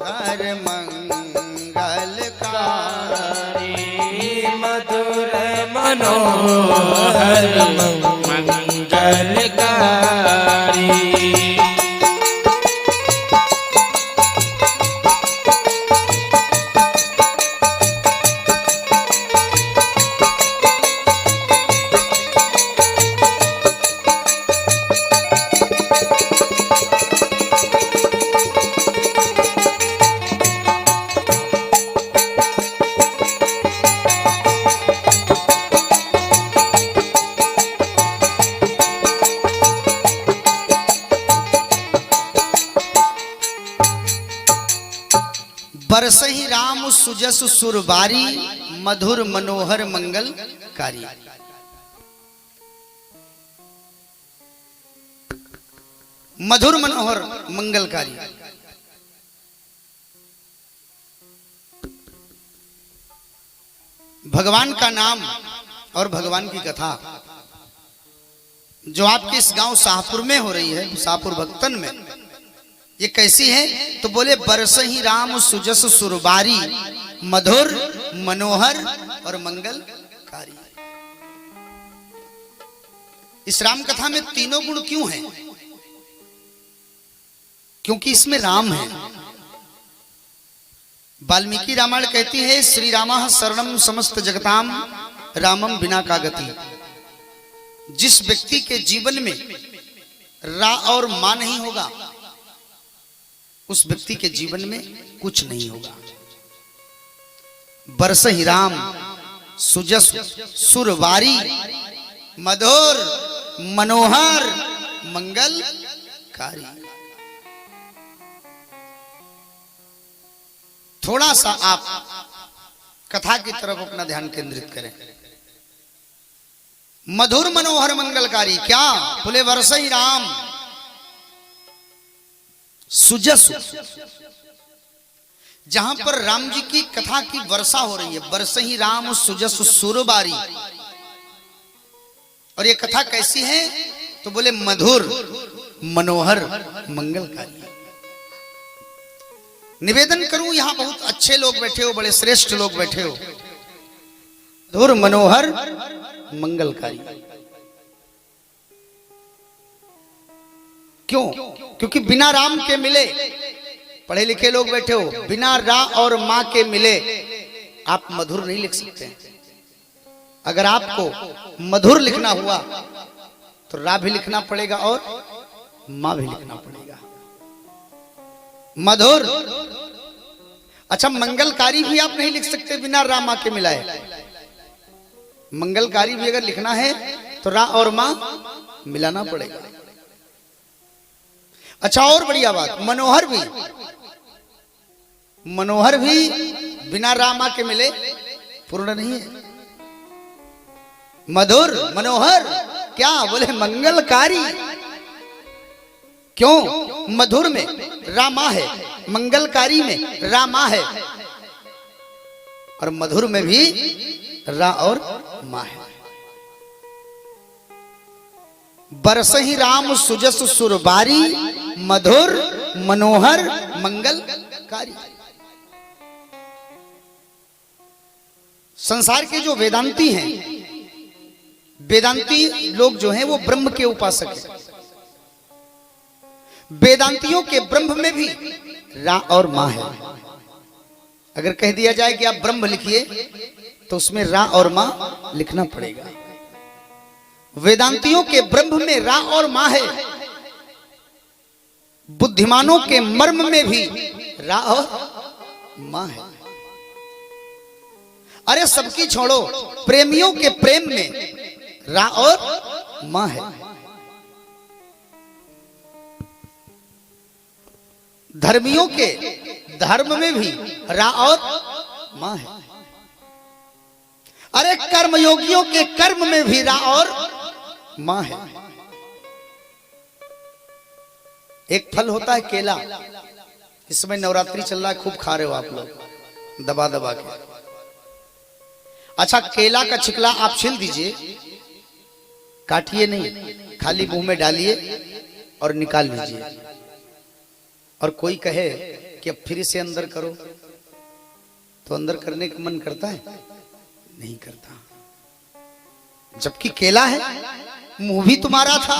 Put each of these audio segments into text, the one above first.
हर मंगलकारी, मधुर मनोहर मंगलकारी। बरसहि राम सुजस सुरबारी, मधुर मनोहर मंगलकारी। मधुर मनोहर मंगलकारी। भगवान का नाम और भगवान की कथा जो आपके इस गांव शाहपुर में हो रही है, शाहपुर भक्तन में, ये कैसी है? तो बोले बरसहि राम सुजस सुरबारी, मधुर मनोहर और मंगलकारी। इस राम कथा में तीनों गुण क्यों हैं? क्योंकि इसमें राम है। वाल्मीकि रामायण कहती है श्री रामः शरणम समस्त जगताम, रामम बिना का गति। जिस व्यक्ति के जीवन में रा और मां नहीं होगा, उस व्यक्ति के जीवन में कुछ नहीं होगा। बरसहि राम सुजस सुरवारी, मधुर मनोहर मंगलकारी। थोड़ा सा आप कथा की तरफ अपना ध्यान केंद्रित करें। मधुर मनोहर मंगलकारी क्या? बोले बरसहि राम सुजस, जहां पर राम जी की कथा की वर्षा हो रही है। बरसहि राम सुजस सुरबारी। और ये कथा कैसी है? तो बोले मधुर मनोहर मंगलकारी। निवेदन करूं, यहां बहुत अच्छे लोग बैठे हो, बड़े श्रेष्ठ लोग बैठे हो। मधुर मनोहर मंगलकारी क्यों? क्योंकि बिना राम के मिले, पढ़े लिखे लोग बैठे हो, बिना रा और मां के मिले आप मधुर नहीं लिख सकते। अगर आपको मधुर लिखना हुआ तो रा भी लिखना पड़ेगा और मां भी लिखना पड़ेगा। मधुर। अच्छा, मंगलकारी भी आप नहीं लिख सकते बिना रा मां के मिलाए। मंगलकारी भी अगर लिखना है तो रा और मां मिलाना पड़ेगा। अच्छा, और बढ़िया बात, मनोहर भी, मनोहर भी बिना रामा के मिले पूर्ण नहीं है। मधुर मनोहर क्या? बोले मंगलकारी। क्यों? मधुर में रामा है, मंगलकारी में रामा है, और मधुर में भी रा और मां है। बरसहि राम सुजस सुरबारी, मधुर मनोहर मंगलकारी। संसार के जो वेदांती हैं, वेदांती लोग जो हैं वो ब्रह्म के उपासक हैं। वेदांतियों के ब्रह्म में भी रा और मां है। अगर कह दिया जाए कि आप ब्रह्म लिखिए तो उसमें रा और मां लिखना पड़ेगा। वेदांतियों के ब्रह्म में रा और मां है। बुद्धिमानों के मर्म में भी रा और मां है। अरे सबकी छोड़ो, प्रेमियों के प्रेम में रा और मां है। धर्मियों के धर्म में भी रा और मां है। अरे कर्मयोगियों के कर्म में भी रा और मां है। एक फल होता है केला, इस समय नवरात्रि चल रहा है, खूब खा रहे हो आप लोग दबा दबा के। अच्छा, केला का छिकला आप छील दीजिए, काटिए नहीं, खाली मुंह में डालिए और निकाल लीजिए। और कोई कहे कि अब फिर से अंदर करो, तो अंदर करने का मन करता है? नहीं करता। जबकि केला है, मुंह भी तुम्हारा था,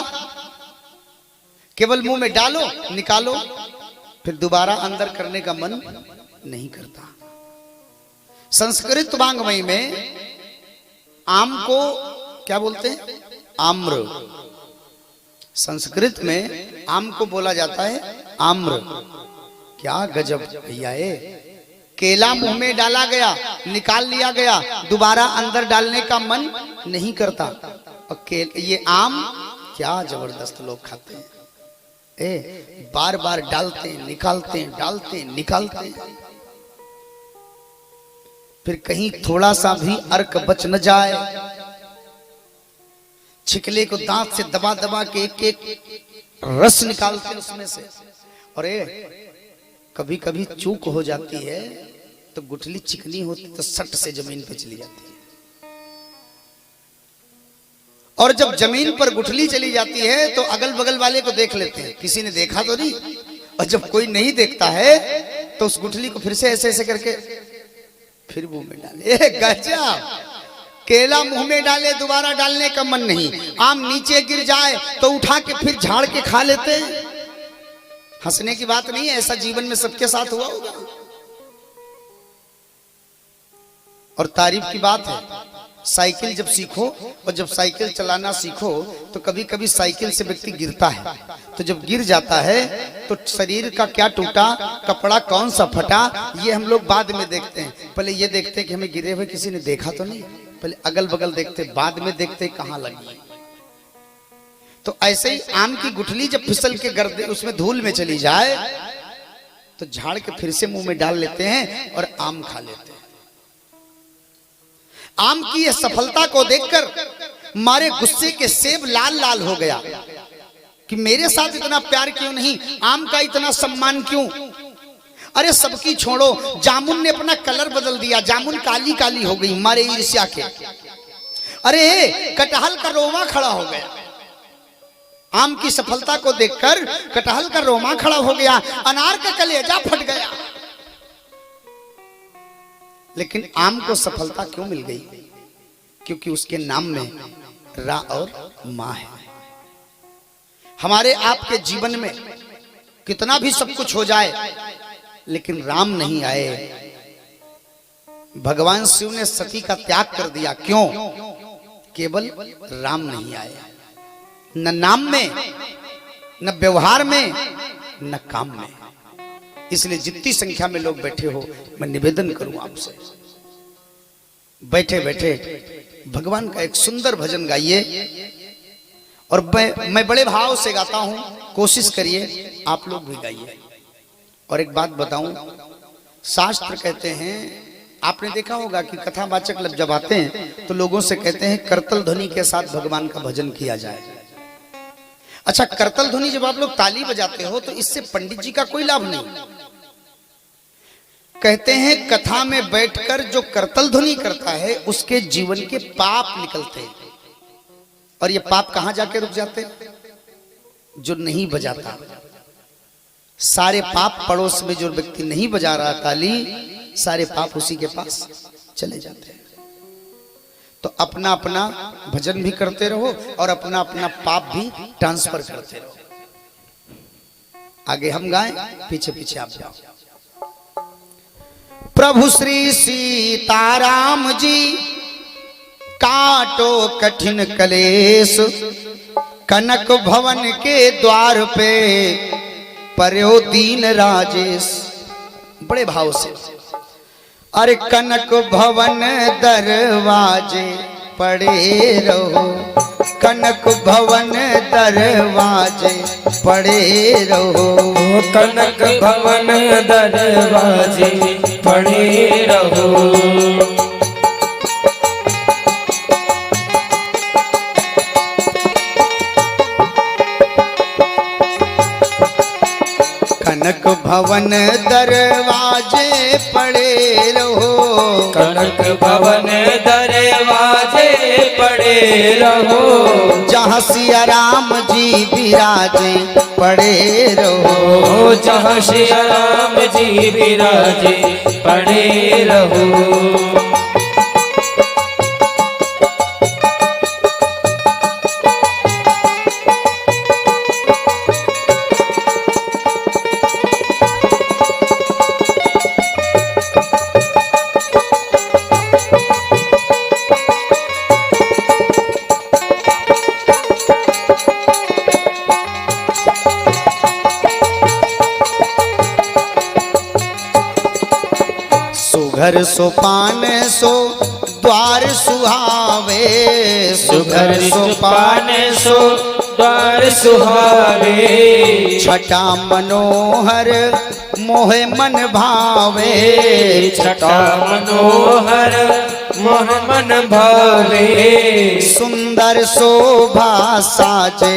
केवल मुंह में डालो निकालो, फिर दोबारा अंदर करने का मन नहीं करता। संस्कृत वाङ्मय में आम को क्या बोलते हैं? आम्र। संस्कृत में आम को बोला जाता है आम्र। क्या गजब भैया! केला मुंह में डाला गया, निकाल लिया गया, दोबारा अंदर डालने का मन नहीं करता। और ये आम क्या जबरदस्त लोग खाते हैं। बार बार डालते निकालते, डालते निकालते, फिर कहीं थोड़ा सा भी अर्क बच न जाए, छिकले को दांत से दबा दबा के एक एक रस निकालते उसमें से। और कभी कभी चूक हो जाती है तो गुठली चिकनी होती तो सट से जमीन पे चली जाती है। और जब जमीन पर गुठली चली जाती है तो अगल बगल वाले को देख लेते हैं, किसी ने देखा तो नहीं। और जब कोई नहीं देखता है तो उस गुठली को फिर से ऐसे ऐसे करके फिर मुंह में डाले। गजब! केला मुंह में डाले, दोबारा डालने का मन नहीं। आम नीचे गिर जाए तो उठा के फिर झाड़ के खा लेते हैं। हंसने की बात नहीं है, ऐसा जीवन में सबके साथ हुआ होगा। और तारीफ की बात है, साइकिल जब सीखो और जब साइकिल चलाना सीखो तो कभी कभी साइकिल से व्यक्ति गिरता है, तो जब गिर जाता है तो शरीर का क्या टूटा, कपड़ा कौन सा फटा, ये हम लोग बाद में देखते हैं। पहले ये देखते हैं कि हमें गिरे हुए किसी ने देखा तो नहीं, पहले अगल बगल देखते, बाद में देखते कहाँ लगी। तो ऐसे ही आम की गुठली जब फिसल के गर्दे उसमें धूल में चली जाए तो झाड़ के फिर से मुंह में डाल लेते हैं और आम खा लेते हैं। आम की यह सफलता को देखकर मारे गुस्से के सेब लाल लाल हो गया कि मेरे साथ इतना प्यार क्यों नहीं, आम का इतना सम्मान क्यों। अरे सबकी छोड़ो, जामुन ने अपना कलर बदल दिया, जामुन काली काली हो गई मारे ईर्ष्या के। अरे कटहल का रोमा खड़ा हो गया, आम की सफलता को देखकर कटहल का रोमा खड़ा हो गया, अनार का कलेजा फट गया। लेकिन आम को सफलता क्यों मिल गई? क्योंकि उसके नाम में रा और मां है। हमारे आपके जीवन में कितना भी सब कुछ हो जाए लेकिन राम नहीं आए। भगवान शिव ने सती का त्याग कर दिया, क्यों? केवल राम नहीं आए, न नाम में, न व्यवहार में, न काम में। इसलिए जितनी संख्या में लोग बैठे हो, मैं निवेदन करूं आपसे, बैठे बैठे भगवान का एक सुंदर भजन गाइए। और मैं बड़े भाव से गाता हूं, कोशिश करिए आप लोग भी गाइए। और एक बात बताऊं, शास्त्र कहते हैं, आपने देखा होगा कि कथावाचक लोग जब आते हैं तो लोगों से कहते हैं करतल ध्वनि के साथ भगवान का भजन किया जाए। अच्छा, करतल ध्वनि जब आप लोग ताली बजाते हो तो इससे पंडित जी का कोई लाभ नहीं। कहते हैं कथा में बैठकर जो करतल ध्वनि करता है उसके जीवन के पाप निकलते हैं। और ये पाप कहां जाके रुक जाते हैं? जो नहीं बजाता। सारे पाप पड़ोस में जो व्यक्ति नहीं बजा रहा ताली, सारे पाप उसी के पास चले जाते हैं। तो अपना अपना भजन भी करते रहो और अपना अपना पाप भी ट्रांसफर करते रहो। आगे हम गाएं, पीछे पीछे आप जाओ। प्रभु श्री सीताराम जी काटो कठिन कलेश, कनक भवन के द्वार पे पर्यो दीन राजेश। बड़े भाव से, अरे कनक भवन दरवाजे पड़े रहो, कनक भवन दरवाजे पड़े रहो, कनक भवन दरवाजे पड़े रहो। कनक भवन दरवाजे पड़े रहो, कनक भवन दरवाजे पड़े रहो। जहाँ जहाँ सिया राम जी विराजे पड़े रहो। जहाँ श्री राम जी विराजे पड़े रहो। सुघर सोपान सो द्वार सुहावे। सुघर सोपान सो द्वार सुहावे। छटा मनोहर मोहे मन भावे। छटा मनोहर मोह मन भावे। सुंदर शोभा साजे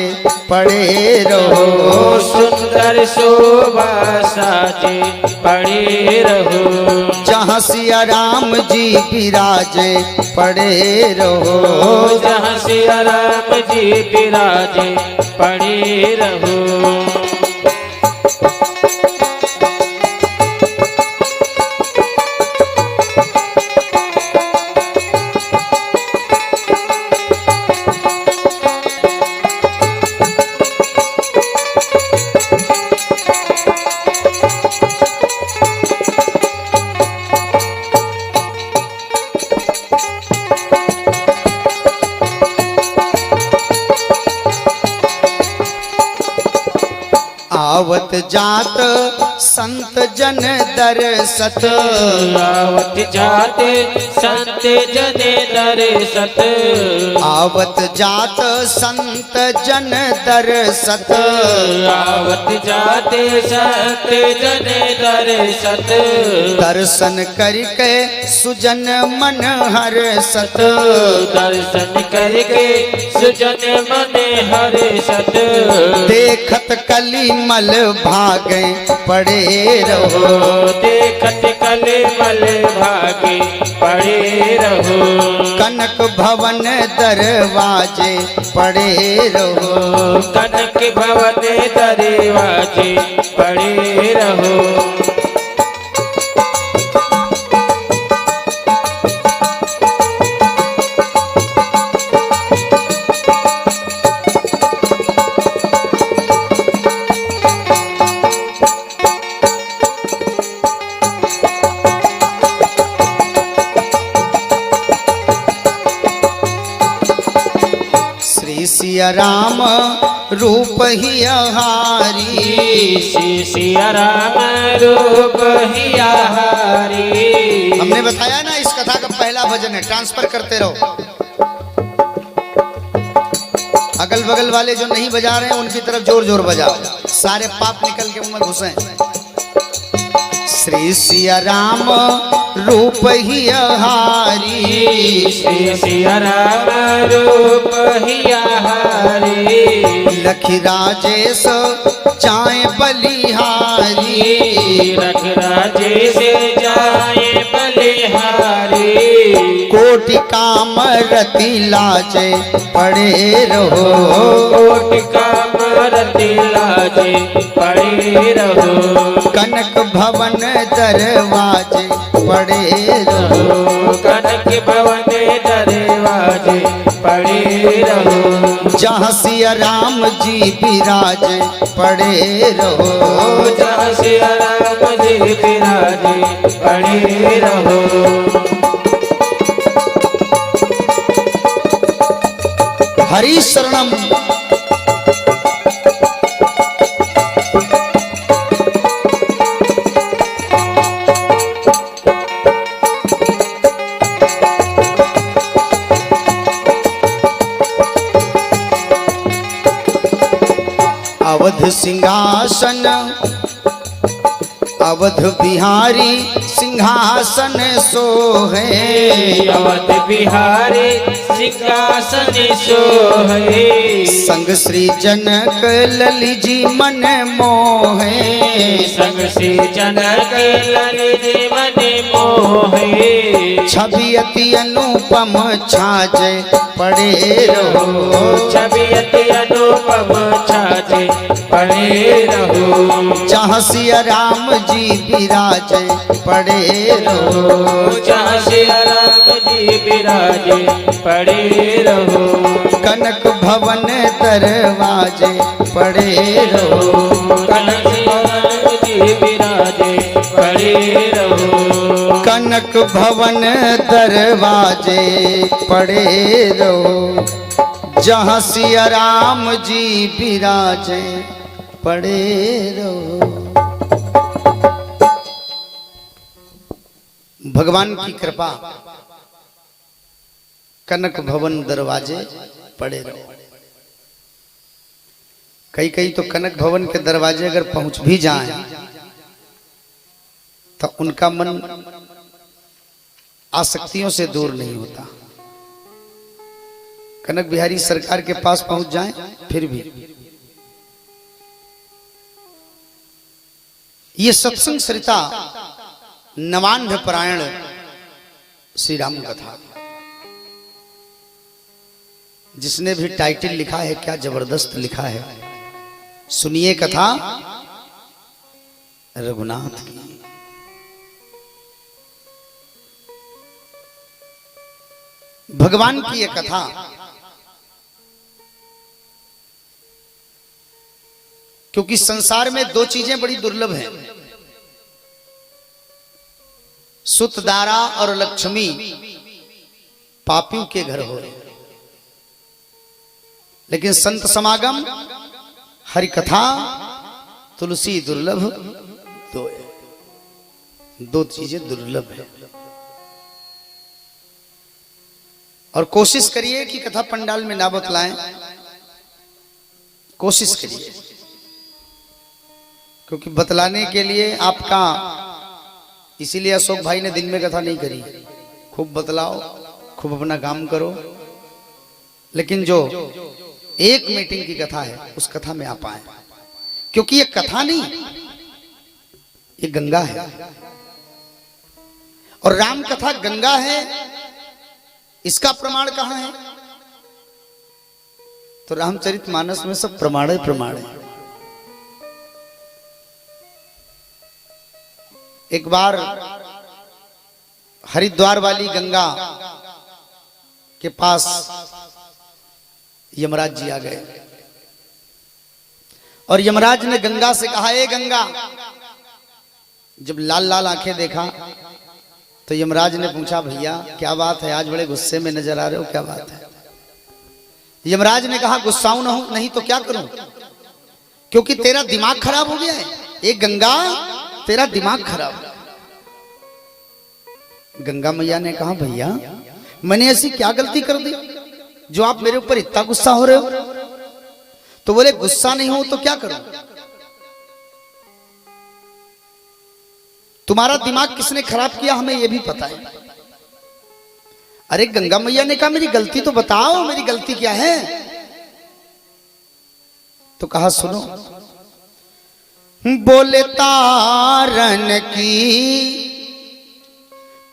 पड़े रहो। सुंदर शोभा साजे पड़े रहो। जहाँ सिया राम जी विराजे पड़े रहो। जहाँ सिया राम जी विराजे पड़े रहो। आवत जात संत जन दरसत। आवत जाते संत जन दरसत। आवत जात संत जन दरसत। आवत जाते संत जन दरसत। दर्शन करके सुजन मन हर्षत। दर्शन करके सुजन मन हर्षत। देखत कलिमल भागे पड़े रहो। देखत कलिमल भागे पड़े रहो। कनक भवन दरवाजे पड़े रहो। कनक भवन दरवाजे पड़े रहो। सिया राम रूप ही हारी। श्री सिया राम रूप ही हारी। हमने बताया ना इस कथा का पहला भजन है। ट्रांसफर करते रहो। अगल बगल वाले जो नहीं बजा रहे हैं उनकी तरफ जोर जोर बजाओ। सारे पाप निकल के मुंह में घुसे। श्री सिया राम रूप ही हारी। श्री सिया राम रूप ही हारी। लखी राजेश चाय बलिहारी। रख राजेश जाए बलिहारी। कोटि काम रति लाजे पड़े रहो। कोटि काम रति लाजे पड़े रहो। कनक भवन दरवाजे पड़े रहो। कनक भवन दरवाजे पड़े रहो। जहाँ सिया राम जी विराजे पड़े रहो। जहाँ सिया राम जी विराजे पड़े रहो। हरि शरणम। अवध सिंहासन अवध बिहारी सिंहासन सोहे। अवध बिहारी सिंहासन सोहे। संग श्री जनक लली जी मन मोहे। संग से जनक ललित मन मोहे छवि अति अनुपम छाजे पड़े रहो छवि अति अनुपम छाजे पड़े रहो जहाँ सिया राम जी विराजे पड़े रहो जहाँ सिया राम जी विराजे पड़े रहो कनक भवन दरवाजे पड़े रहो कनक भवन जी विराजे पड़े रहो कनक भवन दरवाजे पड़े रहो जहाँ सिया राम जी विराजे पड़े रहो। भगवान की कृपा कनक भवन दरवाजे पड़े रहो। कई तो कनक भवन के दरवाजे अगर पहुंच भी जाएं तो उनका मन आसक्तियों से दूर नहीं होता। कनक बिहारी सरकार के पास पहुंच जाएं फिर भी ये सत्संग सरिता नवान्ह परायण श्री राम कथा, जिसने भी टाइटल लिखा है क्या जबरदस्त लिखा है। सुनिए कथा रघुनाथ की। भगवान की यह कथा क्योंकि संसार में दो चीजें बड़ी दुर्लभ हैं, सुतदारा और लक्ष्मी पापियों के घर हो, लेकिन संत समागम हरि कथा तुलसी दुर्लभ दो चीजें दुर्लभ है। और कोशिश करिए कि कथा पंडाल में ना बतलाएं, कोशिश करिए, क्योंकि बतलाने के लिए आपका, इसीलिए अशोक भाई ने दिन में कथा नहीं करी। खूब बतलाओ, खूब अपना काम करो, लेकिन जो एक मीटिंग की कथा है उस कथा में आप आए, क्योंकि ये कथा नहीं, ये गंगा है। और राम कथा गंगा है, इसका प्रमाण कहां है? तो रामचरितमानस में सब प्रमाण ही प्रमाण है। एक बार हरिद्वार वाली गंगा के पास यमराज जी आ गए और यमराज ने गंगा से कहा, ए गंगा। जब लाल लाल आंखें देखा तो यमराज ने पूछा, भैया क्या बात है, आज बड़े गुस्से में नजर आ रहे हो, क्या बात है? यमराज ने कहा, गुस्साऊं ना हूं, नहीं तो क्या करूं, क्योंकि तेरा दिमाग खराब हो गया है। एक गंगा, तेरा दिमाग खराब। गंगा मैया ने कहा, भैया मैंने ऐसी क्या गलती कर दी जो आप मेरे ऊपर इतना गुस्सा हो रहे हो? तो बोले, गुस्सा नहीं हो तो क्या करूं? तुम्हारा दिमाग किसने खराब किया हमें यह भी पता है। अरे गंगा मैया ने कहा, मेरी गलती तो बताओ, मेरी गलती क्या है? तो कहा, सुनो। बोले, तारन की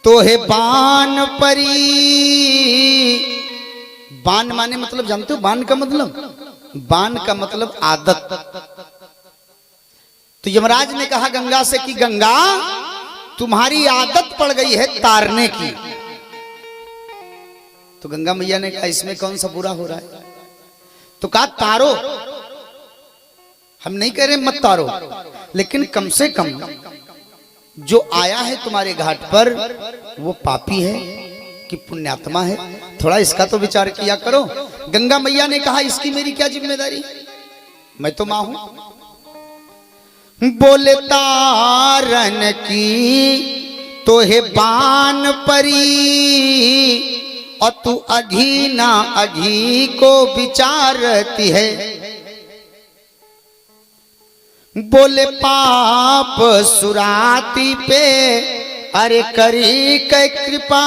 तो है बान परी। बान माने मतलब जानते हो बान का मतलब? बान का मतलब आदत। तो यमराज ने कहा गंगा से कि गंगा, तुम्हारी आदत पड़ गई है तारने की। तो गंगा मैया ने कहा, इसमें कौन सा बुरा हो रहा है? तो कहा, तारो। हम नहीं कह रहे मत तारो, लेकिन कम से कम जो आया है तुम्हारे घाट पर वो पापी है कि पुण्यात्मा है, थोड़ा इसका तो विचार किया करो। गंगा मैया ने कहा, इसकी मेरी क्या जिम्मेदारी, मैं तो मां हूं। बोले, तारन की तो है बान परी, और तू अघी ना अघी को विचारती है। बोले, पाप सुराती पे अरे करी कै कृपा,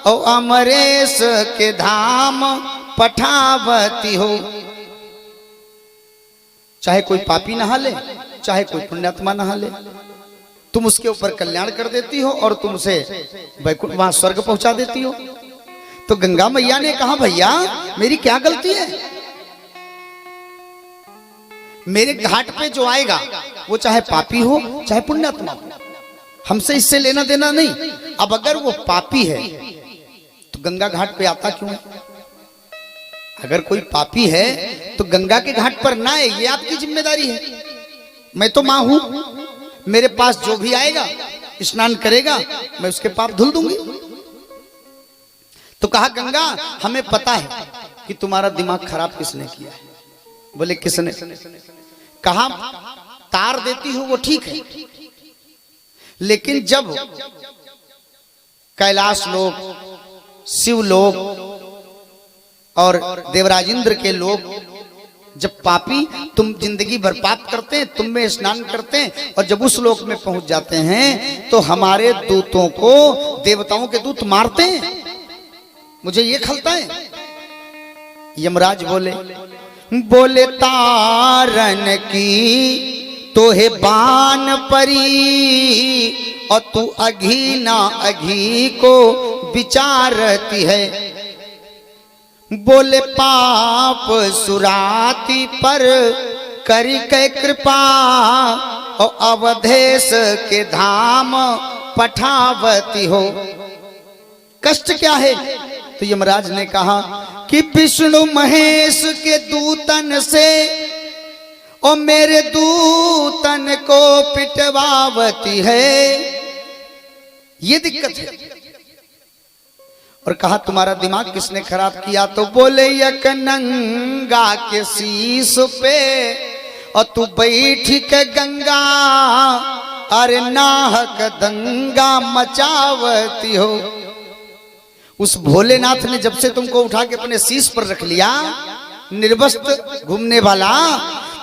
ओ अमरेश के धाम पठावती हो। चाहे कोई पापी नहा ले चाहे कोई पुण्यात्मा नहा ले, तुम उसके ऊपर कल्याण कर देती हो और तुम उसे वैकुंठ वहां स्वर्ग पहुंचा देती हो। तो गंगा मैया ने कहा भैया मेरी क्या गलती है, मेरे घाट पे जो आएगा वो चाहे पापी हो चाहे पुण्यात्मा हो, हमसे इससे लेना देना नहीं। अब अगर वो पापी है तो गंगा घाट पे आता क्यों है? अगर कोई पापी है तो गंगा के घाट पर ना आए, ये आपकी जिम्मेदारी है। मैं तो मां हूं, मेरे पास जो भी आएगा स्नान करेगा मैं उसके पाप धुल दूंगी। तो कहा गंगा हमें पता है कि तुम्हारा दिमाग खराब किसने किया है। बोले किसने? कहा तार देती हो वो ठीक है, लेकिन जब कैलाश लोग, शिव लोग और देवराज इंद्र के लोग जब पापी तुम जिंदगी भर पाप करते हैं, तुम में स्नान करते हैं और जब उस लोक में पहुंच जाते हैं तो हमारे दूतों को देवताओं के दूत मारते हैं, मुझे ये खलता है। यमराज बोले तारन की तो है बान परी और तू अघी ना अघी को विचारती है। बोले पाप सुराती पर करी कै कृपा और अवधेश के धाम पठावती हो। कष्ट क्या है? तो यमराज ने कहा कि विष्णु महेश के दूतन से और मेरे दूतन को पिटवावती है, ये दिक्कत है। और कहा तुम्हारा दिमाग किसने खराब किया? तो बोले एक नंगा के शीश पे और तू बैठ के गंगा अरे नाहक दंगा मचावती हो। उस भोलेनाथ ने जब से तुमको उठा के अपने शीश पर रख लिया, निर्वस्त्र घूमने वाला,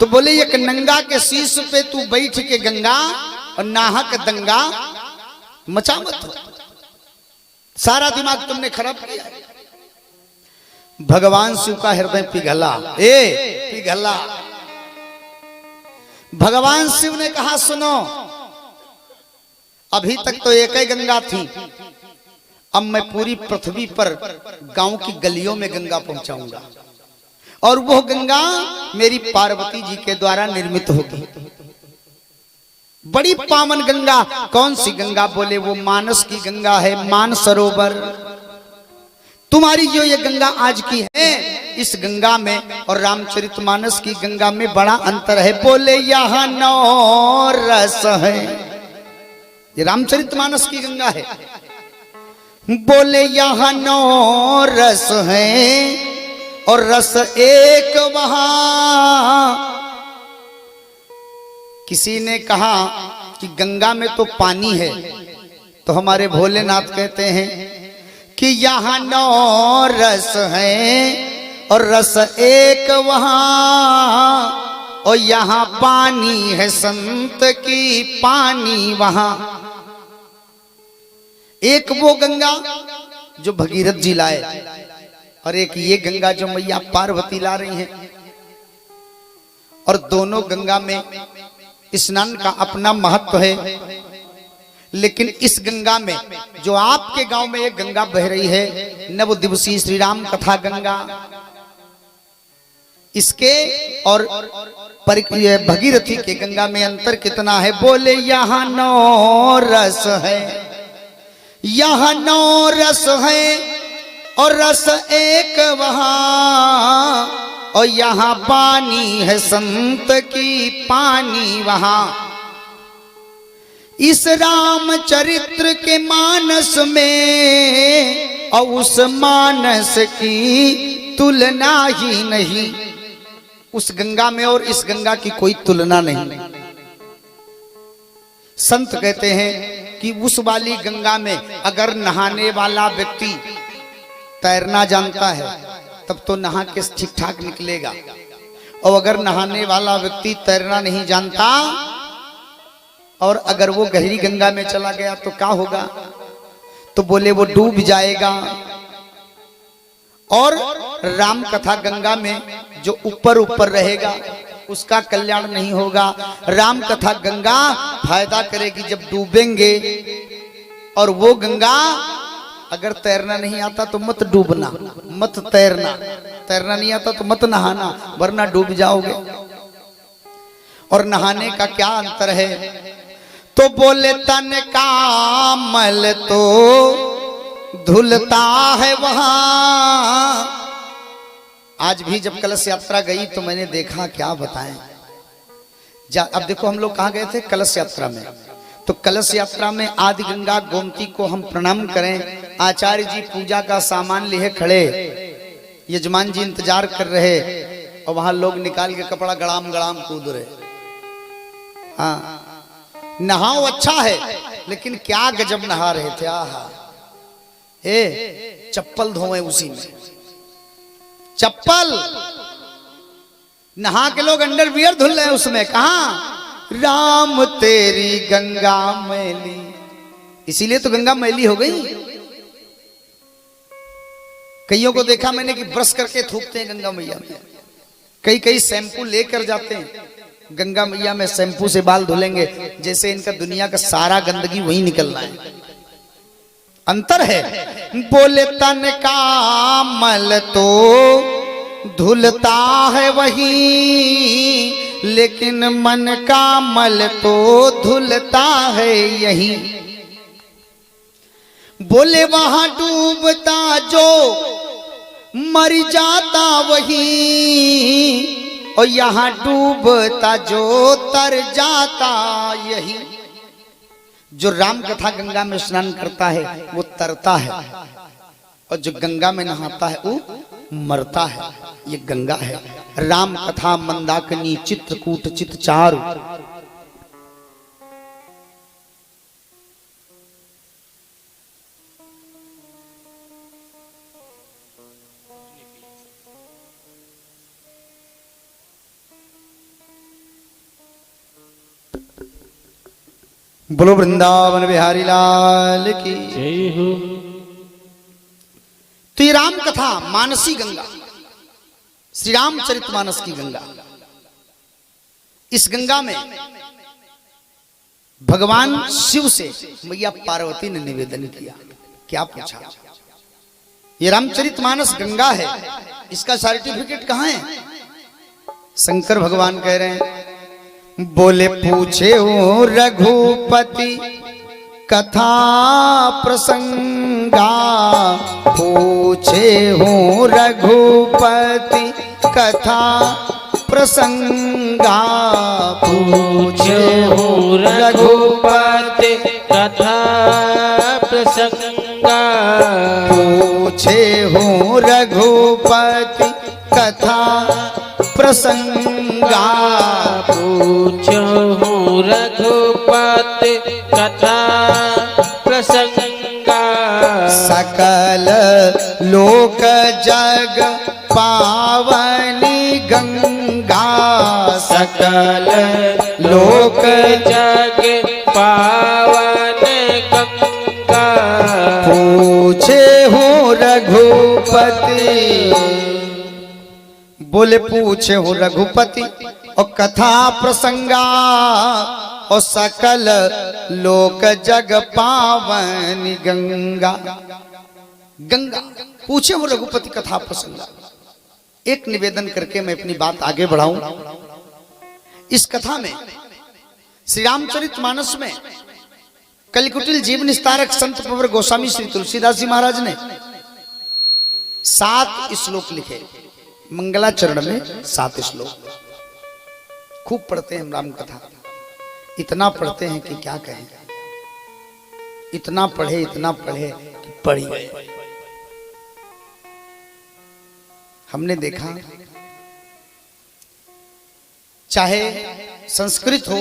तो बोले एक नंगा के शीश पे तू बैठ के गंगा और नाहक दंगा मचा मत। सारा दिमाग तुमने खराब किया। भगवान शिव का हृदय पिघला, पिघला। भगवान शिव ने कहा सुनो, अभी तक तो एक ही गंगा थी, अब मैं पूरी पृथ्वी पर गांव की गलियों में गंगा पहुंचाऊंगा और वो गंगा मेरी पार्वती जी के द्वारा निर्मित होगी। बड़ी पावन गंगा। कौन सी गंगा? बोले वो मानस की गंगा है, मान सरोवर। तुम्हारी जो ये गंगा आज की है, इस गंगा में और रामचरितमानस की गंगा में बड़ा अंतर है। बोले यहाँ 9 रस है, ये रामचरितमानस की गंगा है। बोले यहाँ 9 रस है और रस एक वहां। किसी ने कहा कि गंगा में तो पानी है, तो हमारे भोलेनाथ कहते हैं कि यहाँ 9 रस है और रस एक वहां और यहाँ पानी है संत की पानी वहां। एक वो गंगा जो भगीरथ जी लाए और एक ये गंगा जो मैया पार्वती ला रही हैं। और दोनों गंगा में स्नान का अपना महत्व है, लेकिन इस गंगा में जो आपके गांव में एक गंगा बह रही है, नव दिवसीय श्री राम कथा गंगा, इसके और भगीरथी के गंगा में अंतर कितना है? बोले यहाँ 9 रस है, यहाँ 9 रस है और रस एक वहां और यहाँ पानी है संत की पानी वहां। इस रामचरित्र के मानस में और उस मानस की तुलना ही नहीं। उस गंगा में और इस गंगा की कोई तुलना नहीं। संत कहते हैं कि उस वाली गंगा में अगर नहाने वाला व्यक्ति तैरना जानता है तब तो नहा के ठीक ठाक निकलेगा, और अगर नहाने वाला व्यक्ति तैरना नहीं जानता और अगर वो गहरी गंगा में चला गया तो क्या होगा? तो बोले वो डूब जाएगा। और राम कथा गंगा में जो ऊपर ऊपर रहेगा उसका कल्याण नहीं होगा। राम कथा गंगा फायदा करेगी जब डूबेंगे, और वो गंगा अगर तैरना नहीं आता तो मत डूबना, मत तैरना। तैरना नहीं आता तो मत नहाना, वरना डूब जाओगे। और नहाने का क्या अंतर है? तो बोले तन का मल तो धुलता है वहां। आज भी जब कलश यात्रा गई तो मैंने देखा, क्या बताएं। अब देखो, हम लोग कहाँ गए थे? कलश यात्रा में। तो कलश यात्रा में आदि गंगा गोमती को हम प्रणाम करें। आचार्य जी पूजा का सामान लिए खड़े, यजमान जी इंतजार कर रहे, और वहां लोग निकाल के कपड़ा गड़ाम गड़ाम कूद रहे। हाँ, नहाओ अच्छा है, लेकिन क्या गजब नहा रहे थे। आहा, चप्पल धोए उसी में, चप्पल नहा के लोग अंडरवियर धुल रहे हैं उसमें। कहा? राम तेरी गंगा मैली, इसीलिए तो गंगा मैली हो गई। कईयों को देखा मैंने कि ब्रश करके थूकते हैं गंगा मैया में, कई कई शैम्पू लेकर जाते हैं गंगा मैया में, शैम्पू से बाल धुलेंगे, जैसे इनका दुनिया का सारा गंदगी वही निकलना है। अंतर है। बोले तन का मल तो धुलता है वही, लेकिन मन का मल तो धुलता है यही। बोले वहां डूबता जो मर जाता वही, और यहां डूबता जो तर जाता यही। जो राम कथा गंगा में स्नान करता है वो तरता है, और जो गंगा में नहाता है वो मरता है। ये गंगा है। राम कथा मंदाकिनी चित्रकूट चित चारु। बोलो वृंदावन बिहारी लाल की जय हो। तो ये राम कथा मानसी गंगा, श्री रामचरितमानस की गंगा। इस गंगा में भगवान शिव से मैया पार्वती ने निवेदन किया। क्या पूछा? ये रामचरितमानस गंगा है, इसका सर्टिफिकेट कहां है? शंकर भगवान कह रहे हैं, बोले पूछे हो रघुपति कथा प्रसंगा, पूछे हो रघुपति कथा प्रसंगा, पूछे हो रघुपति कथा प्रसंगा, पूछे हो रघुपति कथा प्रसंगा, पूछो हो रघुपति कथा प्रसंगा, सकल लोक जग पावनी गंगा, सकल लोक जग पावन गंगा, पूछे हो रघुपति। बोले पूछे हो रघुपति और कथा प्रसंगा, और सकल लोक जग पावन गंगा। गंगा पूछे हो रघुपति कथा प्रसंगा। एक निवेदन करके मैं अपनी बात आगे बढ़ाऊं। इस कथा में श्री रामचरितमानस में कलिकुटिल जीवन विस्तारक संत प्रवर गोस्वामी श्री तुलसीदास जी महाराज ने 7 श्लोक लिखे। मंगलाचरण में 7 श्लोक। खूब पढ़ते हैं हम राम कथा, इतना पढ़ते हैं कि क्या कहें। इतना पढ़े कि पढ़ ही गए। हमने देखा चाहे संस्कृत हो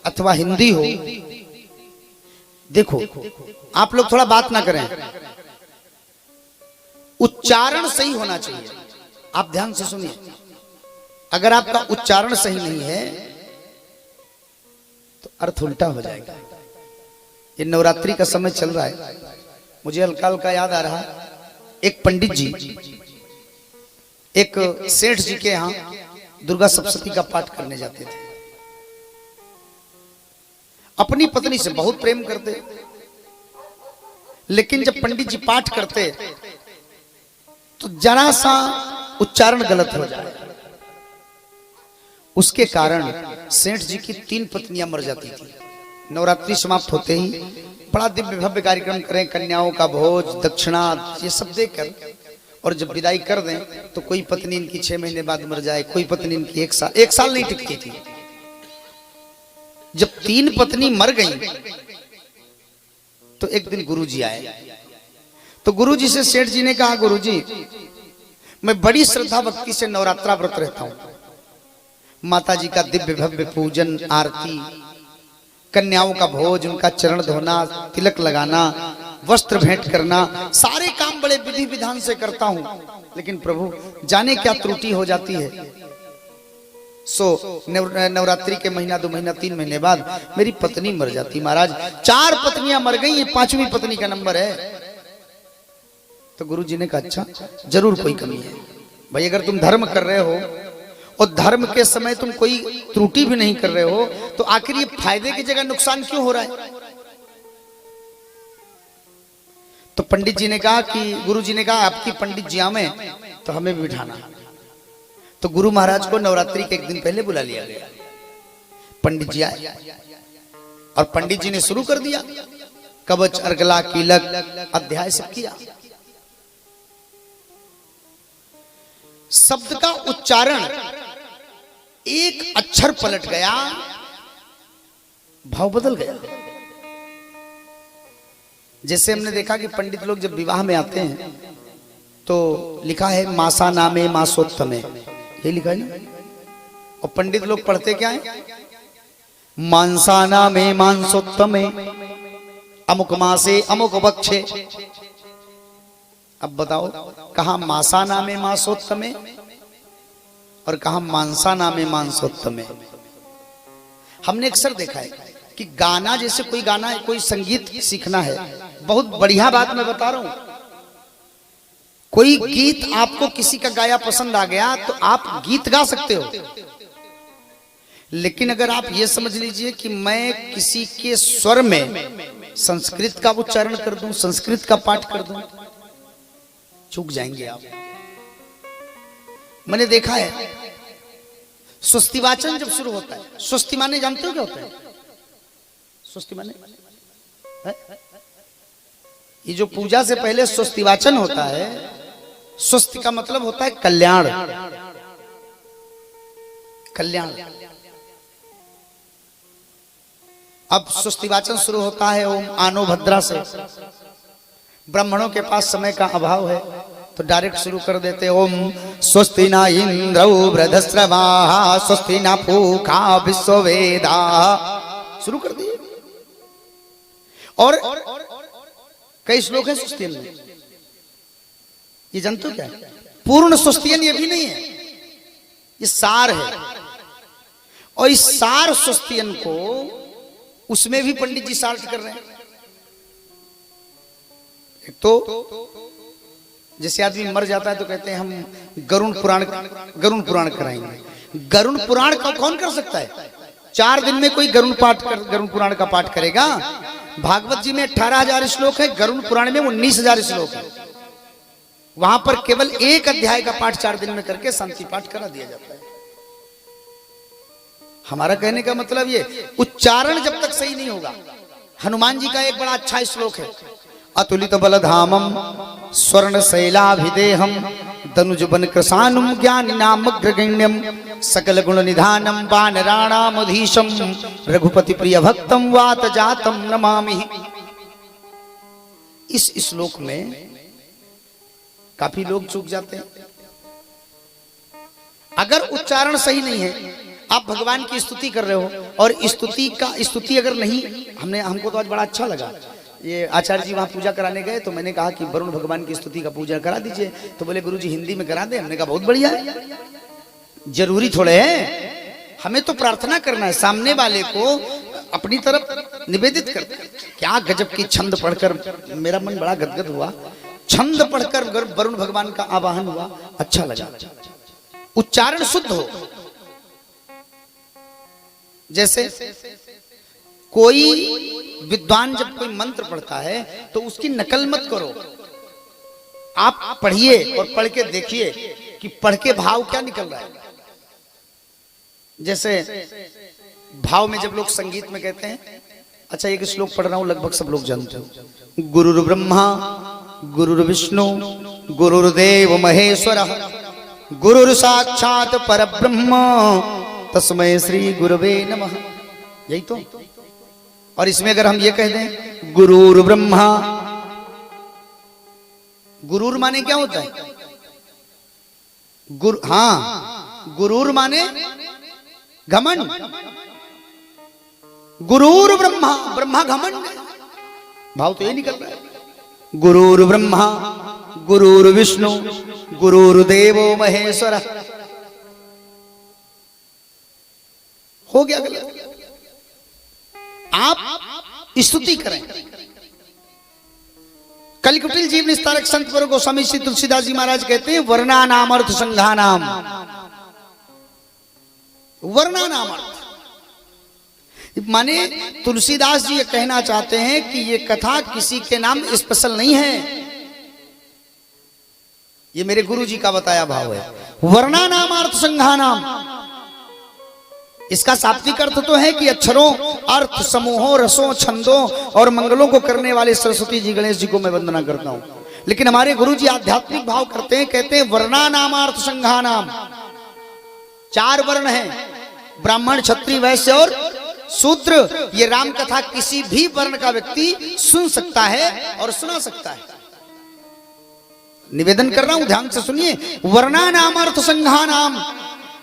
अथवा हिंदी हो, देखो आप लोग थोड़ा बात ना करें, उच्चारण सही होना चाहिए। आप ध्यान से सुनिए, अगर आपका उच्चारण सही नहीं है तो अर्थ उल्टा हो जाएगा। ये नवरात्रि का समय चल रहा है, मुझे हल्का हल्का याद आ रहा है, एक पंडित जी एक सेठ जी के यहाँ दुर्गा सप्तशती का पाठ करने जाते थे। अपनी पत्नी से बहुत प्रेम करते, लेकिन जब पंडित जी पाठ करते तो जरा सा उच्चारण गलत हो जाए, उसके कारण सेठ जी की 3 पत्नियां मर जाती थी। नवरात्रि समाप्त होते ही बड़ा दिव्य भव्य कार्यक्रम करें, कन्याओं का भोज, दक्षिणा, ये सब देकर, और जब विदाई कर दें तो कोई पत्नी इनकी 6 महीने बाद मर जाए, कोई पत्नी इनकी 1 साल नहीं टिकती थी। जब 3 पत्नी मर गई तो एक दिन गुरुजी आए। तो गुरुजी से सेठ जी ने कहा, गुरुजी मैं बड़ी श्रद्धा भक्ति से नवरात्रा व्रत रहता हूं, माता जी का दिव्य भव्य पूजन, आरती, कन्याओं का भोज, उनका चरण धोना, तिलक लगाना, वस्त्र भेंट करना, सारे काम बड़े विधि विधान से करता हूं, लेकिन प्रभु जाने क्या त्रुटि हो जाती है। सो नवरात्रि के महीना, 2 महीना, 3 महीने बाद मेरी पत्नी मर जाती। महाराज 4 पत्नियां मर गई, ये 5वीं पत्नी का नंबर है। तो गुरु जी ने कहा, अच्छा जरूर कोई कमी है भाई, अगर तुम धर्म कर रहे हो और धर्म के समय तुम कोई त्रुटि भी नहीं कर रहे हो, तो आखिर ये फायदे की जगह नुकसान क्यों हो रहा है? तो पंडित जी ने कहा कि गुरु जी ने कहा, आपकी पंडित जी आवे तो हमें भी बिठाना। तो गुरु महाराज को नवरात्रि के 1 दिन पहले बुला लिया गया। पंडित जी आए और पंडित जी ने शुरू कर दिया, कवच, अर्गला, कीलक, अध्याय सब किया। शब्द का उच्चारण एक अक्षर पलट गया, भाव बदल गया। जैसे हमने देखा कि पंडित लोग जब विवाह में आते हैं तो लिखा है मासा नामे मासोत्तमे, ये लिखा है ना, और पंडित लोग पढ़ते क्या है, मांसा नामे मांसोत्तमे, अमुक मासे अमुक बक्षे। अब बताओ, कहा मासा नामे मासोत्तमे और कहा मांसा नामे मांसोत्तमे। हमने अक्सर देखा है कि गाना, जैसे कोई गाना, कोई संगीत सीखना है, बहुत बढ़िया बात मैं बता रहा हूं, कोई गीत आपको किसी का गाया पसंद आ गया तो आप गीत गा सकते हो, लेकिन अगर आप ये समझ लीजिए कि मैं किसी के स्वर में संस्कृत का उच्चारण कर दूं, संस्कृत का पाठ कर दूं, चूक जाएंगे आप। मैंने देखा है स्वस्ति वाचन जब शुरू होता है, स्वस्ति माने जानते हो क्या होता है? स्वस्ति माने है? ये जो पूजा से पहले स्वस्ति वाचन होता है, स्वस्ति का मतलब होता है कल्याण, कल्याण। अब स्वस्ति वाचन शुरू होता है ओम आनो भद्रा से। ब्राह्मणों के पास समय का अभाव है तो डायरेक्ट शुरू कर देते, ओम स्वस्ति ना इंद्रो बृहस्रवाः स्वस्ति ना पूषा विश्ववेदाः, शुरू कर दिए। और कई श्लोक है स्वस्तियन में, ये जानते हो क्या है? पूर्ण स्वस्तियन ये भी नहीं है, ये सार है। और इस सार स्वस्तियन को उसमें भी पंडित जी सार्थ कर रहे हैं। तो जैसे आदमी मर जाता है तो कहते हैं हम गरुण पुराण कराएंगे। गरुण पुराण का कौन कर सकता है? 4 दिन में कोई गरुण पुराण का पाठ करेगा? भागवत जी में 18,000 श्लोक है, गरुण पुराण में 19,000 श्लोक है। वहां पर केवल 1 अध्याय का पाठ 4 दिन में करके शांति पाठ करा दिया जाता है। हमारा कहने का मतलब ये, उच्चारण जब तक सही नहीं होगा। हनुमान जी का एक बड़ा अच्छा श्लोक है, अतुलित बलधामम स्वर्ण शैलाभिदेहम धनुज बन कृशानुम ज्ञानिनामग्रगण्यम सकल गुण निधानम वानराणामधीशम रघुपति प्रिय भक्तम वात जातम नमामि। इस श्लोक में काफी लोग चूक जाते हैं। अगर उच्चारण सही नहीं है, आप भगवान की स्तुति कर रहे हो और स्तुति अगर नहीं, हमको तो आज बड़ा अच्छा लगा, ये आचार्य जी वहां पूजा कराने गए तो मैंने कहा कि वरुण भगवान की स्तुति का पूजा करा दीजिए, तो बोले गुरुजी हिंदी में करा दे। हमने कहा बहुत बढ़िया है, जरूरी थोड़े है, हमें तो प्रार्थना करना है, सामने वाले को अपनी तरफ निवेदित कर। क्या गजब की छंद पढ़कर मेरा मन बड़ा गदगद हुआ, छंद पढ़कर वरुण भगवान का आवाहन हुआ, अच्छा लगा। उच्चारण शुद्ध हो, जैसे कोई विद्वान जब कोई मंत्र पढ़ता है तो उसकी नकल मत करो, आप पढ़िए और पढ़ के देखिए कि पढ़ के भाव क्या निकल रहा है। जैसे भाव में जब लोग संगीत में कहते हैं, अच्छा एक श्लोक पढ़ रहा हूं, लगभग सब लोग जानते हो, गुरुर् ब्रह्मा गुरुर्विष्णु गुरुर्देव महेश्वर गुरुर् साक्षात परब्रह्म तस्मै श्री गुरवे नमः, यही तो। और इसमें अगर हम ये कह दें गुरुर् ब्रह्मा, गुरुर माने क्या होता है? गुरु, हाँ, गुरुर माने घमंड, गुरुर ब्रह्मा, ब्रह्मा घमंड, भाव तो ये निकल रहा है। गुरुर ब्रह्मा गुरुर विष्णु गुरुर्देवो महेश्वर, हो गया गलत। आप स्तुति करें। कलिकुटिल जीव निस्तारक संत पर गोस्वामी श्री तुलसीदास जी महाराज कहते हैं वर्णा नाम अर्थ संघा नाम, वर्णा नाम अर्थ माने तुलसीदास जी ये कहना चाहते हैं कि ये कथा किसी के नाम स्पेशल नहीं है, ये मेरे गुरु जी का बताया भाव है। वर्णा नाम अर्थ संघा नाम, इसका शाब्दिक अर्थ तो है कि अक्षरों, अर्थ, समूहों, रसों, छंदों और मंगलों को करने वाले सरस्वती जी गणेश जी को मैं वंदना करता हूं। लेकिन हमारे गुरु जी आध्यात्मिक भाव करते हैं, कहते हैं वर्णा नाम अर्थ संघा नाम, चार वर्ण हैं, ब्राह्मण क्षत्रिय वैश्य और शूद्र। ये राम कथा किसी भी वर्ण का व्यक्ति सुन सकता है और सुना सकता है। निवेदन कर रहा हूं, ध्यान से सुनिए। वर्णा नाम अर्थ संघा नाम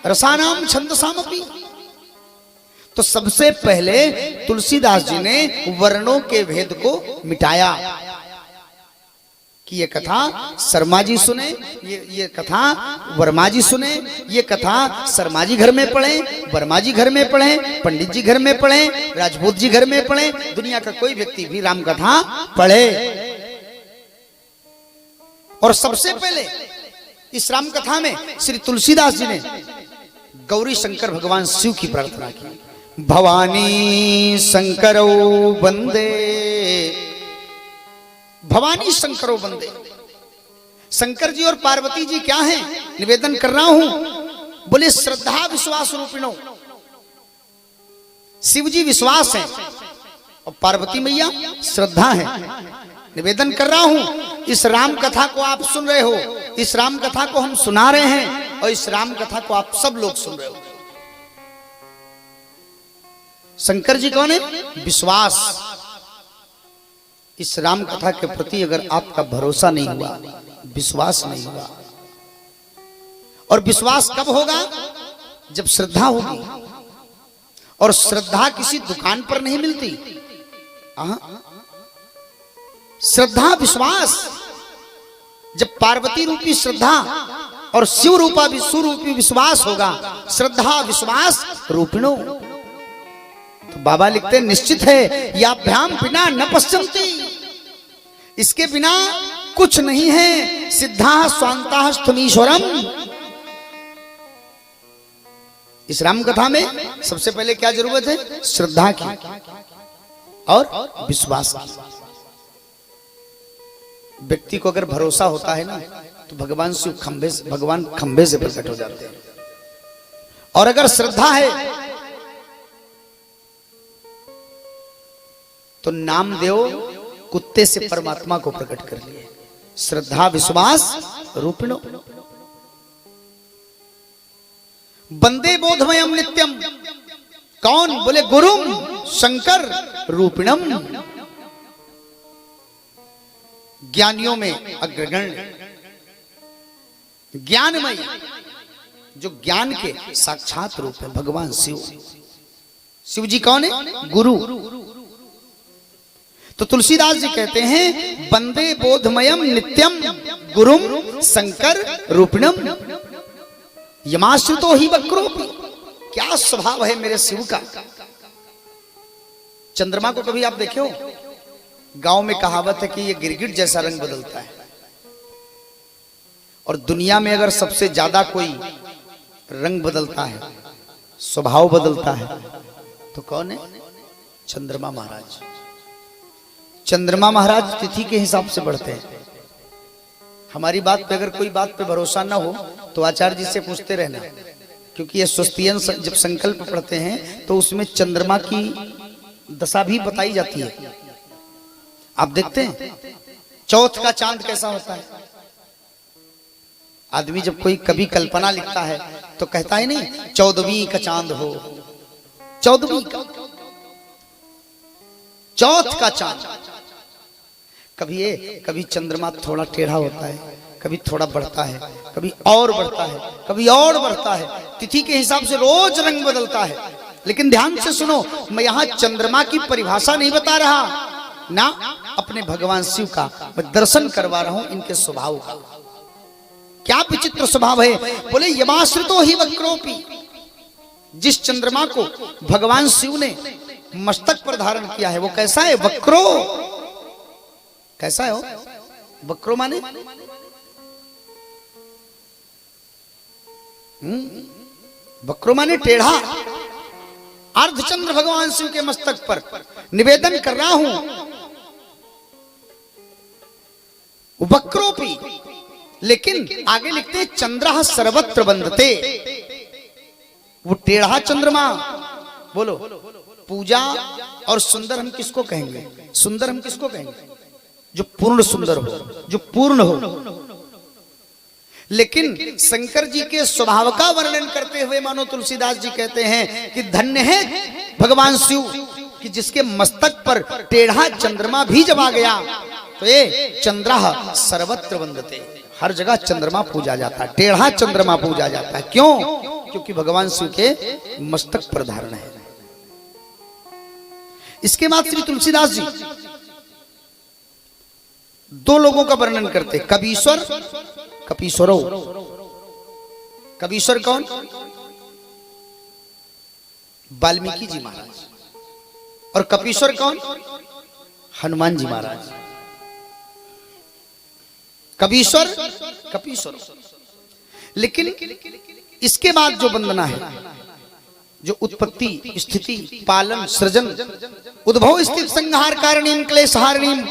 रसानाम छंदसामपि। तो सबसे पहले तुलसीदास जी ने वर्णों के भेद को मिटाया कि ये कथा शर्मा जी सुने, ये कथा वर्मा जी सुने, ये कथा शर्मा जी घर में पढ़े, वर्मा जी घर में पढ़े, पंडित जी घर में पढ़े, राजपूत जी घर में पढ़े, दुनिया का कोई व्यक्ति भी राम कथा पढ़े। और सबसे पहले इस राम कथा में श्री तुलसीदास जी ने गौरी शंकर भगवान शिव की प्रार्थना की। भवानी शंकरो वंदे, भवानी शंकरो वंदे। शंकर जी और पार्वती जी क्या हैं? निवेदन कर रहा हूं, बोले श्रद्धा विश्वास रूपिणो। शिव जी विश्वास है और पार्वती मैया श्रद्धा है। निवेदन कर रहा हूं, इस राम कथा को आप सुन रहे हो, इस राम कथा को हम सुना रहे हैं और इस राम कथा को आप सब लोग सुन रहे हो। शंकर जी कौन है? विश्वास। इस राम कथा के प्रति अगर आपका भरोसा नहीं हुआ, विश्वास नहीं हुआ, और विश्वास कब होगा? जब श्रद्धा होगी। और श्रद्धा किसी दुकान पर नहीं मिलती। श्रद्धा विश्वास, जब पार्वती रूपी श्रद्धा और शिव रूपा स्वरूपी विश्वास होगा, श्रद्धा विश्वास रूपिणो। तो बाबा लिखते निश्चित है याभ्याम बिना न पश्यन्ति, इसके बिना कुछ नहीं है। सिद्धा स्वांता स्तुमीश्वरम। इस राम कथा में सबसे पहले क्या जरूरत है? श्रद्धा की और विश्वास की। व्यक्ति को अगर भरोसा होता है ना, तो भगवान शिव भगवान खंबे से प्रकट हो जाते हैं। और अगर श्रद्धा है तो नामदेव कुत्ते से परमात्मा को प्रकट कर लिए। श्रद्धा विश्वास रूपिणो। बंदे बोधमयम नित्यम। कौन? बोले गुरुम शंकर रूपिणम। ज्ञानियों में अग्रगण्य, ज्ञानमय, जो ज्ञान के साक्षात रूप है भगवान शिव। शिव जी कौन है? गुरु। तो तुलसीदास जी कहते हैं बंदे बोधमयम नित्यम गुरुम शंकर रूपिणम यमाश्रितो ही वक्रोपि। क्या स्वभाव है मेरे शिव का। चंद्रमा को कभी आप देखे हो? गांव में कहावत है कि ये गिरगिट जैसा रंग बदलता है। और दुनिया में अगर सबसे ज्यादा कोई रंग बदलता है, स्वभाव बदलता है, तो कौन है? चंद्रमा महाराज। चंद्रमा महाराज तिथि के हिसाब से बढ़ते हैं। हमारी बात पे अगर कोई बात पे भरोसा ना हो तो आचार्य जी से पूछते रहना, क्योंकि ये स्वस्तियन जब संकल्प पढ़ते हैं तो उसमें चंद्रमा की दशा भी बताई जाती है। आप देखते हैं चौथ का चांद कैसा होता है। आदमी जब कोई कभी कल्पना लिखता है तो कहता है नहीं 14वीं का चांद हो, 14वीं का, चौथ का चांद। कभी चंद्रमा थोड़ा टेढ़ा होता है, कभी थोड़ा बढ़ता है, कभी और बढ़ता है, कभी और बढ़ता है। तिथि के हिसाब से रोज रंग बदलता है। लेकिन ध्यान से सुनो, मैं यहां चंद्रमा की परिभाषा नहीं बता रहा ना, अपने भगवान शिव का मैं दर्शन करवा रहा हूं, इनके स्वभाव का। क्या विचित्र स्वभाव है। बोले यमाश्रितो ही वक्रोपी। जिस चंद्रमा को भगवान शिव ने मस्तक पर धारण किया है वो कैसा है? वक्रो। कैसा है वो? वक्रो माने वक्रो माने टेढ़ा। अर्धचंद्र भगवान शिव के मस्तक पर निवेदन कर रहा हूं, वक्रोपी। लेकिन आगे लिखते हैं चंद्रः सर्वत्र वंदते। वो टेढ़ा चंद्रमा। बोलो, पूजा और सुंदर हम किसको कहेंगे? सुंदर हम किसको कहेंगे? जो पूर्ण सुंदर हो, जो पूर्ण हो। लेकिन शंकर जी के स्वभाव का वर्णन करते हुए मानो तुलसीदास जी कहते हैं कि धन्य है भगवान शिव कि जिसके मस्तक पर टेढ़ा चंद्रमा भी जब आ गया तो ये चंद्रः सर्वत्र वंदते। हर जगह चंद्रमा पूजा जाता है, टेढ़ा चंद्रमा पूजा जाता है। क्यों? क्योंकि भगवान शिव के मस्तक पर धारण है। इसके बाद श्री तुलसीदास जी दो लोगों का वर्णन करते, कबीश्वर, कपीश्वरो। कबीश्वर कौन? वाल्मीकि जी महाराज। और कपीश्वर कौन? हनुमान जी महाराज। कबीश्वर, कपीश्वर। लेकिन इसके बाद जो वंदना है, जो उत्पत्ति, स्थिति, पालन, सृजन, उद्भव, स्थिति, संहार कारणीम, क्लेश हारणीम,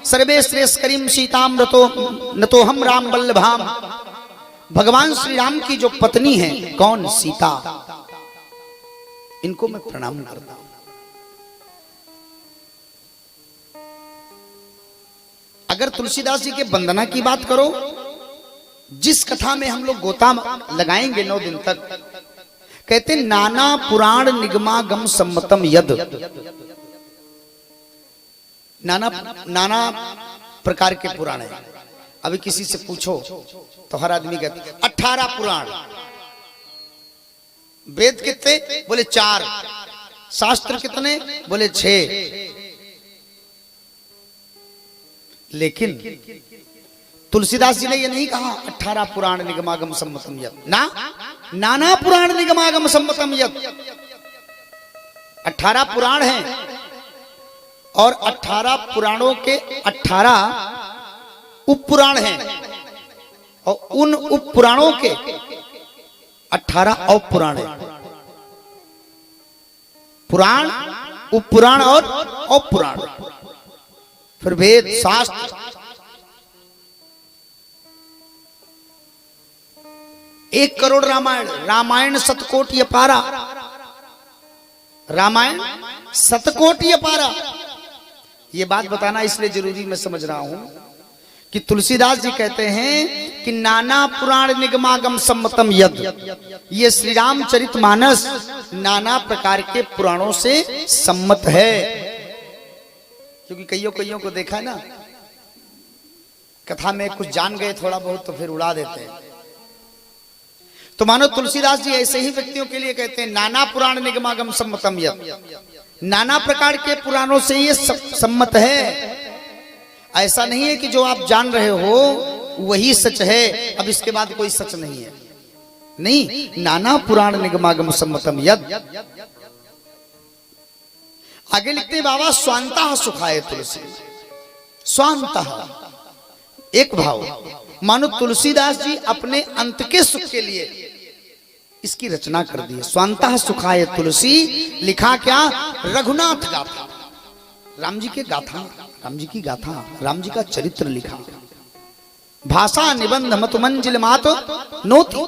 सर्वे श्रेष्ठकरीम सीताम नतो हम राम वल्लभाम। भगवान श्री राम की जो पत्नी है, कौन? सीता। इनको मैं प्रणाम करता हूं। अगर तुलसीदास जी के वंदना की बात करो, जिस कथा में हम लोग गोता लगाएंगे 9 दिन तक, कहते नाना पुराण निगमागम सम्मतम यद। नाना प्रकार के पुराण है। अभी किसी से पूछो तो हर आदमी कहते 18 पुराण। वेद कितने? बोले 4। शास्त्र कितने? बोले 6। लेकिन तुलसीदास जी ने यह नहीं कहा 18 पुराण निगमागम सम्मतम यत्, ना, नाना पुराण निगमागम सम्मतम यत्। 18 पुराण हैं और 18 पुराणों के 18 उपपुराण हैं और उन उपपुराणों के 18 औपुराण हैं। पुराण, उपपुराण और औपुराण। फिर वेद, शास्त्र। 1 करोड़ रामायण। रामायण शतकोटि अपारा। रामायण शतकोटि अपारा। ये बात बताना इसलिए जरूरी मैं समझ रहा हूं कि तुलसीदास जी कहते हैं कि नाना पुराण निगमागम सम्मतम यद। ये श्री रामचरितमानस नाना प्रकार के पुराणों से सम्मत है। क्योंकि कईयों को देखा है ना, कथा में कुछ जान गए थोड़ा बहुत तो फिर उड़ा देते हैं। तो मानो तुलसीदास जी ऐसे ही व्यक्तियों के लिए कहते हैं नाना पुराण निगमागम सम्मतम यत्। नाना प्रकार के पुराणों से ये सम्मत है। ऐसा नहीं है कि जो आप जान रहे हो वही सच है, अब इसके बाद कोई सच नहीं है। नहीं, नाना पुराण निगमागम सम्मतम यत्। आगे लिखते हैं बाबा स्वांतः सुखाय तुलसी। स्वांतः एक भाव, मानो तुलसीदास जी अपने अंत के सुख के लिए इसकी रचना कर दी। स्वांतः सुखाय तुलसी, लिखा क्या? रघुनाथ गाथा, राम जी के गाथा, राम जी की गाथा, राम जी का चरित्र लिखा। भाषा निबंध मत मंजिल मात नोति,